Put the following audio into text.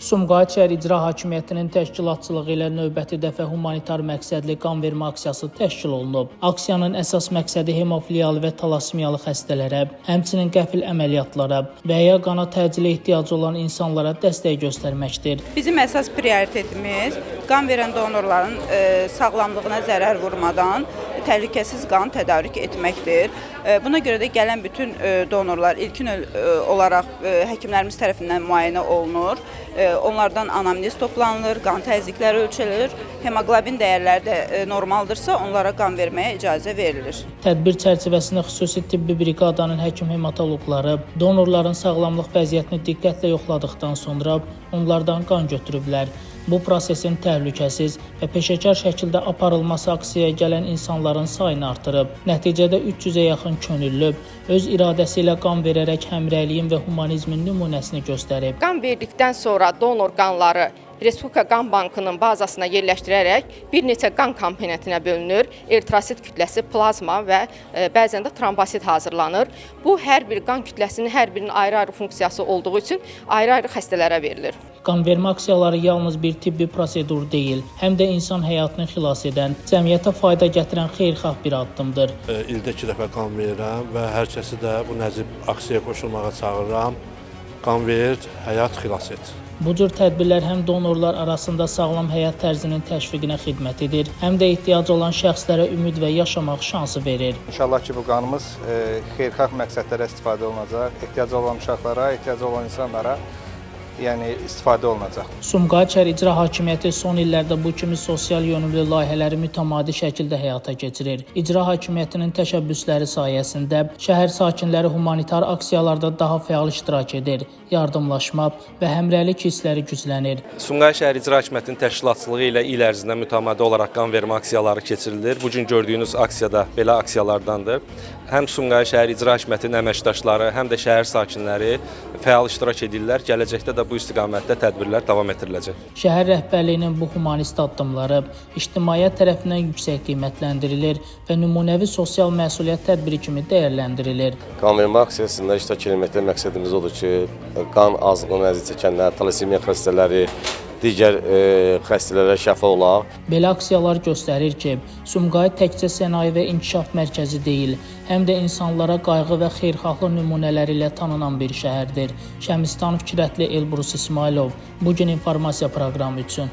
Sumqayıt şəhər İcra Hakimiyyətinin təşkilatçılığı ilə növbəti dəfə humanitar məqsədli qan vermə aksiyası təşkil olunub. Aksiyanın əsas məqsədi hemofiliyalı və talasmiyalı xəstələrə, həmçinin qəfil əməliyyatlara və ya qana təcili ehtiyacı olan insanlara dəstək göstərməkdir. Bizim əsas prioritetimiz qan verən donorların sağlamlığına zərər vurmadan təhlükəsiz qan tədarük etməkdir. Buna görə də gələn bütün donorlar ilkin olaraq həkimlərimiz tərəfindən müayinə olunur. Onlardan anamnez toplanılır, qan təzyiqləri ölçülür. Hemoqlobin dəyərləri də normaldırsa onlara qan verməyə icazə verilir. Tədbir çərçivəsində xüsusi tibbi briqadanın həkim hematoloqları donorların sağlamlıq vəziyyətini diqqətlə yoxladıqdan sonra onlardan qan götürüblər. Bu prosesin təhlükəsiz və peşəkar şəkildə aparılması aksiyaya gələn insanların sayını artırıb. Nəticədə 300-ə yaxın könüllü öz iradəsi ilə qan verərək həmrəyliyin və humanizmin nümunəsini göstərib. Qan verdikdən sonra donor qanları Respublika Qan Bankının bazasına yerləşdirərək bir neçə qan komponentinə bölünür. Eritrosit kütləsi, plazma və bəzən də trombosit hazırlanır. Bu hər bir qan kütləsinin hər birinin ayrı-ayrı funksiyası olduğu üçün ayrı-ayrı xəstələrə verilir. Qan vermə aksiyaları yalnız bir tibbi prosedur deyil, həm də insan həyatını xilas edən, cəmiyyətə fayda gətirən xeyirxah bir addımdır. İldə 2 dəfə qan verirəm və hər kəsi də bu nəcib aksiyaya qoşulmağa çağırıram. Qan ver, həyat xilas et. Bu cür tədbirlər həm donorlar arasında sağlam həyat tərzinin təşviqinə xidmət edir, həm də ehtiyacı olan şəxslərə ümid və yaşamaq şansı verir. İnşallah ki, bu qanımız xeyirxah məqsədlərə istifadə olunacaq, ehtiyacı olan uşaqlara, ehtiyacı olan insanlara istifadə olunacaq. Sumqayıt şəhər İcra Hakimiyyəti son illərdə bu kimi sosial yönümlü layihələri mütəmadi şəkildə həyata keçirir. İcra Hakimiyyətinin təşəbbüsləri sayəsində şəhər sakinləri humanitar aksiyalarda daha fəal iştirak edir, yardımlaşma və həmrəylik hissləri güclənir. Sumqayıt şəhər İcra Hakimiyyətinin təşkilatçılığı ilə il ərzində mütəmadi olaraq qan vermə aksiyaları keçirilir. Bu gün gördüyünüz aksiyada belə aksiyalardandır. Həm Sumqayıt şəhər İcra Hakimiyyətinin əməkdaşları, həm də şəhər sakinləri fəal iştirak edirlər. Gələcəkdə də bu istiqamətdə tədbirlər davam etdiriləcək. Şəhər rəhbərliyinin bu humanist addımları ictimaiyyət tərəfindən yüksək qiymətləndirilir və nümunəvi sosial məsuliyyət tədbiri kimi dəyərləndirilir. Qan vermə aksiyasında iştirak etməkdə məqsədimiz odur ki, qan azlığına əziyyət çəkənlər, talasemiya xəstələri, digər xəstələrə şəfa olaq. Belə aksiyalar göstərir ki, Sumqayıt təkcə sənaye və inkişaf mərkəzi deyil, həm də insanlara qayğı və xeyirxahlıq nümunələri ilə tanınan bir şəhərdir. Şəmistano Fikrətli, Elbrus İsmailov, Bugün informasiya proqramı üçün.